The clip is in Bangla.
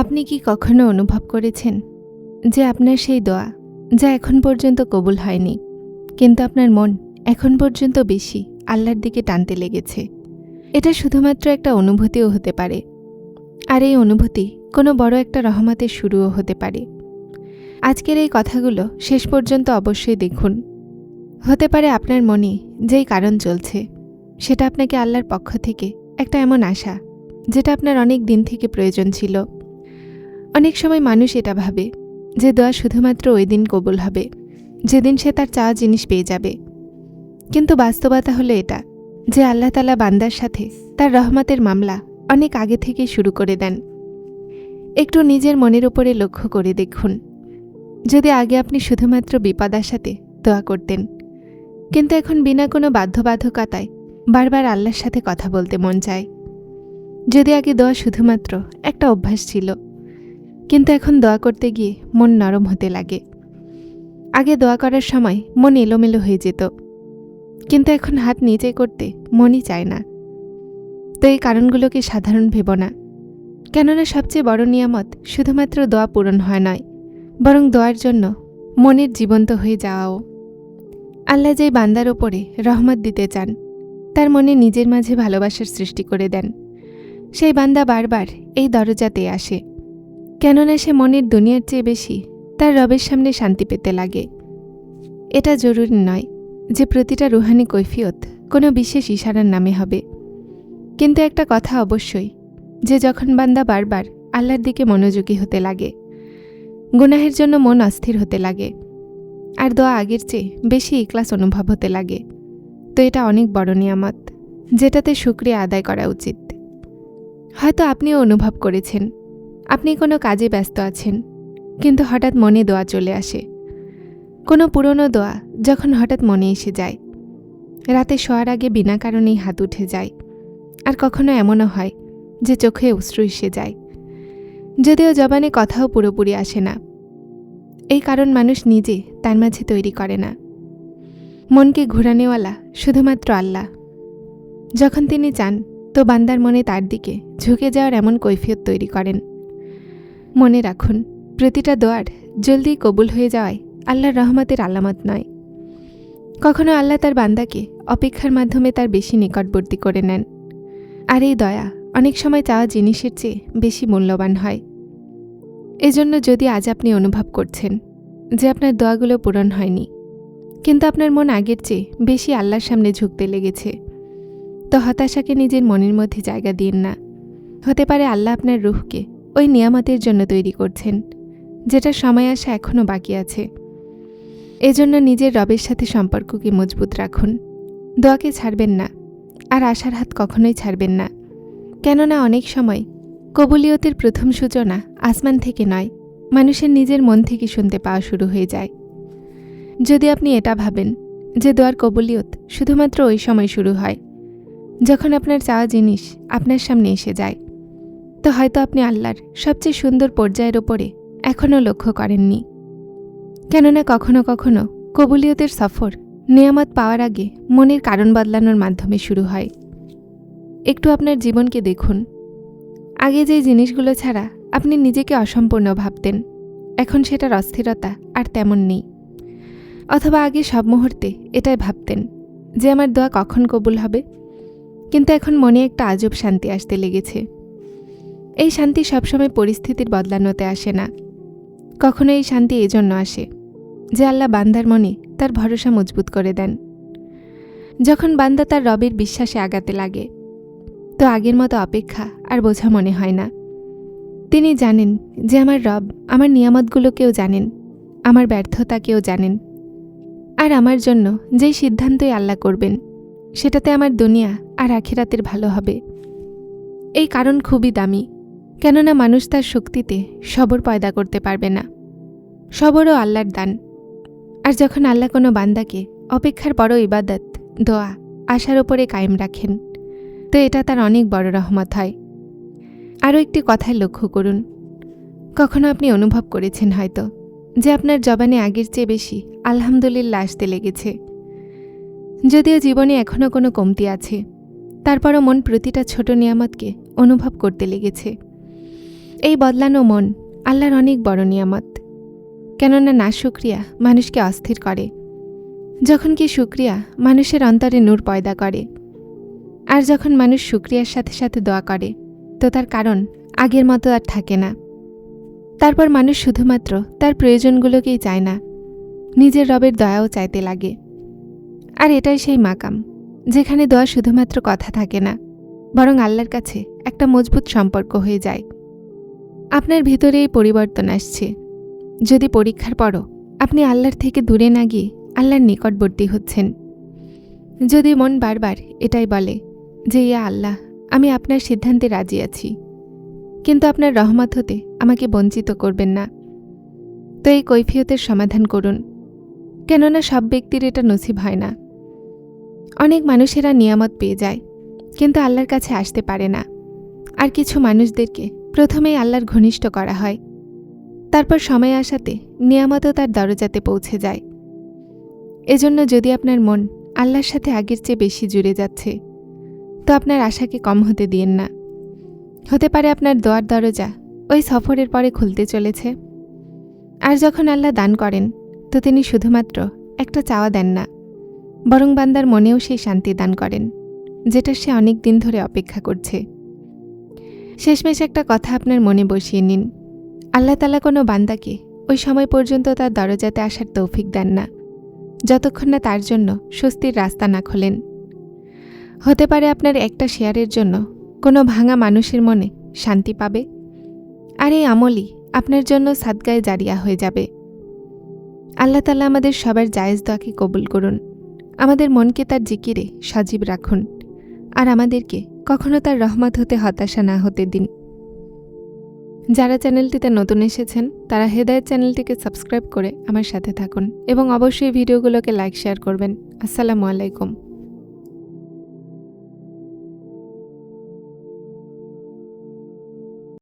আপনি কি কখনো অনুভব করেছেন যে আপনার সেই দোয়া যা এখন পর্যন্ত কবুল হয়নি, কিন্তু আপনার মন এখন পর্যন্ত বেশি আল্লাহর দিকে টানতে লেগেছে? এটা শুধুমাত্র একটা অনুভূতিও হতে পারে, আর এই অনুভূতি কোনো বড় একটা রহমতের শুরুও হতে পারে। আজকের এই কথাগুলো শেষ পর্যন্ত অবশ্যই দেখুন। হতে পারে আপনার মনে যেই কারণ চলছে সেটা আপনাকে আল্লাহর পক্ষ থেকে একটা এমন আশা যেটা আপনার অনেক দিন থেকে প্রয়োজন ছিল। অনেক সময় মানুষ এটা ভাবে যে দোয়া শুধুমাত্র ওই দিন কবুল হবে যেদিন সে তার চাওয়া জিনিস পেয়ে যাবে, কিন্তু বাস্তবতা হলো এটা যে আল্লাহ তাআলা বান্দার সাথে তার রহমতের মামলা অনেক আগে থেকেই শুরু করে দেন। একটু নিজের মনের উপরে লক্ষ্য করে দেখুন, যদি আগে আপনি শুধুমাত্র বিপদ আশাতে দোয়া করতেন, কিন্তু এখন বিনা কোনো বাধ্যবাধকতায় বারবার আল্লাহর সাথে কথা বলতে মন চায়। যদি আগে দোয়া শুধুমাত্র একটা অভ্যাস ছিল, কিন্তু এখন দোয়া করতে গিয়ে মন নরম হতে লাগে। আগে দোয়া করার সময় মন এলোমেলো হয়ে যেত, কিন্তু এখন হাত নিচে করতে মনই চায় না। তো এই কারণগুলোকে সাধারণ ভেব না, কেননা সবচেয়ে বড় নিয়ামত শুধুমাত্র দোয়া পূরণ হয় নয়, বরং দোয়ার জন্য মনের জীবন্ত হয়ে যাওয়াও। আল্লাহ যেই বান্দার ওপরে রহমত দিতে চান, তার মনে নিজের মাঝে ভালোবাসার সৃষ্টি করে দেন। সেই বান্দা বারবার এই দরজাতে আসে, কেননা সে মনের দুনিয়ার চেয়ে বেশি তার রবের সামনে শান্তি পেতে লাগে। এটা জরুরি নয় যে প্রতিটা রুহানি কৈফিয়ত কোনো বিশেষ ইশারার নামে হবে, কিন্তু একটা কথা অবশ্যই যে যখন বান্দা বারবার আল্লাহর দিকে মনোযোগী হতে লাগে, গুনাহের জন্য মন অস্থির হতে লাগে, আর দোয়া আগের চেয়ে বেশি ইখলাস অনুভব হতে লাগে, তো এটা অনেক বড় নিয়ামত যেটাতে শুকরিয়া আদায় করা উচিত। হয়তো আপনিও অনুভব করেছেন আপনি কোনো কাজে ব্যস্ত আছেন, কিন্তু হঠাৎ মনে দোয়া চলে আসে। কোনো পুরনো দোয়া যখন হঠাৎ মনে এসে যায়, রাতে শোয়ার আগে বিনা কারণেই হাত উঠে যায়, আর কখনো এমনও হয় যে চোখে অশ্রু এসে যায়, যদিও জবানে কথাও পুরোপুরি আসে না। এই কারণ মানুষ নিজে তার মাঝে তৈরি করে না। মনকে ঘুরানেওয়ালা শুধুমাত্র আল্লাহ। যখন তিনি চান তো বান্দার মনে তার দিকে ঝুঁকে যাওয়ার এমন কৈফিয়ত তৈরি করেন। মনে রাখুন, প্রতিটা দোয়ার জলদি কবুল হয়ে যাওয়ায় আল্লাহর রহমতের আলামত নয়। কখনো আল্লাহ তার বান্দাকে অপেক্ষার মাধ্যমে তার বেশি নিকটবর্তী করে নেন, আর এই দয়া অনেক সময় চাওয়া জিনিসের চেয়ে বেশি মূল্যবান হয়। এজন্য যদি আজ আপনি অনুভব করছেন যে আপনার দোয়াগুলো পূরণ হয়নি, কিন্তু আপনার মন আগের চেয়ে বেশি আল্লাহর সামনে ঝুঁকতে লেগেছে, তো হতাশাকে নিজের মনের মধ্যে জায়গা দিন না। হতে পারে আল্লাহ আপনার রূহকে ওই নিয়ামতের জন্য তৈরি করছেন, যেটা সময় আসা এখনও বাকি আছে। এজন্য নিজের রবের সাথে সম্পর্ককে মজবুত রাখুন, দোয়াকে ছাড়বেন না, আর আশার হাত কখনোই ছাড়বেন না। কেননা অনেক সময় কবুলিয়তের প্রথম সূচনা আসমান থেকে নয়, মানুষের নিজের মন থেকে শুনতে পাওয়া শুরু হয়ে যায়। যদি আপনি এটা ভাবেন যে দোয়ার কবুলিয়ত শুধুমাত্র ওই সময় শুরু হয় যখন আপনার চাওয়া জিনিস আপনার সামনে এসে যায়, তো হয়তো আপনি আল্লাহর সবচেয়ে সুন্দর পর্যায়ের ওপরে এখনও লক্ষ্য করেননি। কেননা কখনো কখনো কবুলিয়তের সফর নিয়ামত পাওয়ার আগে মনের কারণ বদলানোর মাধ্যমে শুরু হয়। একটু আপনার জীবনকে দেখুন। আগে যে জিনিসগুলো ছাড়া আপনি নিজেকে অসম্পূর্ণ ভাবতেন, এখন সেটার অস্থিরতা আর তেমন নেই। অথবা আগে সব মুহূর্তে এটাই ভাবতেন যে আমার দোয়া কখন কবুল হবে, কিন্তু এখন মনে একটা আজব শান্তি আসতে লেগেছে। এই শান্তি সবসময় পরিস্থিতির বদলানোতে আসে না, কখনো এই শান্তি এজন্য আসে যে আল্লাহ বান্দার মনে তার ভরসা মজবুত করে দেন। যখন বান্দা তার রবের বিশ্বাসে আগাতে লাগে, তো আগের মতো অপেক্ষা আর বোঝা মনে হয় না। তিনি জানেন যে আমার রব আমার নিয়ামতগুলোকেও জানেন, আমার ব্যর্থতাকেও জানেন, আর আমার জন্য যেই সিদ্ধান্তই আল্লাহ করবেন সেটাতে আমার দুনিয়া আর আখিরাতের ভালো হবে। এই কারণ খুবই দামি, কেননা মানুষ তার শক্তিতে সবর পয়দা করতে পারবে না। সবরও আল্লাহর দান। আর যখন আল্লাহ কোনো বান্দাকে অপেক্ষার বড় ইবাদত, দোয়া, আশার ওপরে কায়েম রাখেন, তো এটা তার অনেক বড় রহমত হয়। আরও একটি কথায় লক্ষ্য করুন, কখনো আপনি অনুভব করেছেন হয়তো যে আপনার জবানে আগের চেয়ে বেশি আলহামদুলিল্লাহ আসতে লেগেছে। যদিও জীবনে এখনও কোনো কমতি আছে, তারপরও মন প্রতিটা ছোট নিয়ামতকে অনুভব করতে লেগেছে। এই বদলানো মন আল্লাহর অনেক বড় নিয়ামত। কেননা না শুকরিয়া মানুষকে অস্থির করে, যখন কি শুকরিয়া মানুষের অন্তরে নূর পয়দা করে। আর যখন মানুষ শুকরিয়ার সাথে সাথে দোয়া করে তো তার কারণ আগের মতো আর থাকে না। তারপর মানুষ শুধুমাত্র তার প্রয়োজনগুলোকেই চায় না, নিজের রবের দয়াও চাইতে লাগে। আর এটাই সেই মাকাম যেখানে দোয়া শুধুমাত্র কথা থাকে না, বরং আল্লাহর কাছে একটা মজবুত সম্পর্ক হয়ে যায়। আপনার ভিতরে এই পরিবর্তন আসছে যদি পরীক্ষার পরও আপনি আল্লাহর থেকে দূরে না গিয়ে আল্লাহর নিকটবর্তী হচ্ছেন। যদি মন বারবার এটাই বলে যে ইয়া আল্লাহ, আমি আপনার সিদ্ধান্তে রাজি আছি, কিন্তু আপনার রহমত হতে আমাকে বঞ্চিত করবেন না, তো এই কৈফিয়তের সমাধান করুন। কেননা সব ব্যক্তির এটা নসিব হয় না। অনেক মানুষেরা নিয়ামত পেয়ে যায় কিন্তু আল্লাহর কাছে আসতে পারে না। আর কিছু মানুষদেরকে প্রথমেই আল্লাহর ঘনিষ্ঠ করা হয়, তারপর সময় আসাতে নিয়ামতও তার দরজাতে পৌঁছে যায়। এজন্য যদি আপনার মন আল্লাহর সাথে আগের চেয়ে বেশি জুড়ে যাচ্ছে তো আপনার আশাকে কম হতে দিয়েন না। হতে পারে আপনার দোয়ার দরজা ওই সফরের পরে খুলতে চলেছে। আর যখন আল্লাহ দান করেন তো তিনি শুধুমাত্র একটা চাওয়া দেন না, বরং বান্দার মনেও সেই শান্তি দান করেন যেটা সে অনেক দিন ধরে অপেক্ষা করছে। শেষমেশ একটা কথা আপনার মনে বসিয়ে নিন, আল্লাহ তাআলা কোনো বান্দাকে ওই সময় পর্যন্ত তার দরজাতে আসার তৌফিক দেন না যতক্ষণ না তার জন্য স্বস্তির রাস্তা না খোলেন। হতে পারে আপনার একটা শেয়ারের জন্য কোনো ভাঙা মানুষের মনে শান্তি পাবে, আর এই আমলই আপনার জন্য সাদগায়ে জারিয়া হয়ে যাবে। আল্লাহ তাআলা আমাদের সবার জায়েজ দোয়াকে কবুল করুন, আমাদের মনকে তার জিকিরে সজীব রাখুন, আর আমাদেরকে কখনো তার রহমত হতে হতাশা না হতে দিন। যারা চ্যানেলটিতে নতুন এসেছেন তারা হেদায়েত চ্যানেলটিকে সাবস্ক্রাইব করে আমার সাথে থাকুন এবং অবশ্যই ভিডিওগুলোকে লাইক শেয়ার করবেন। আসসালামু আলাইকুম।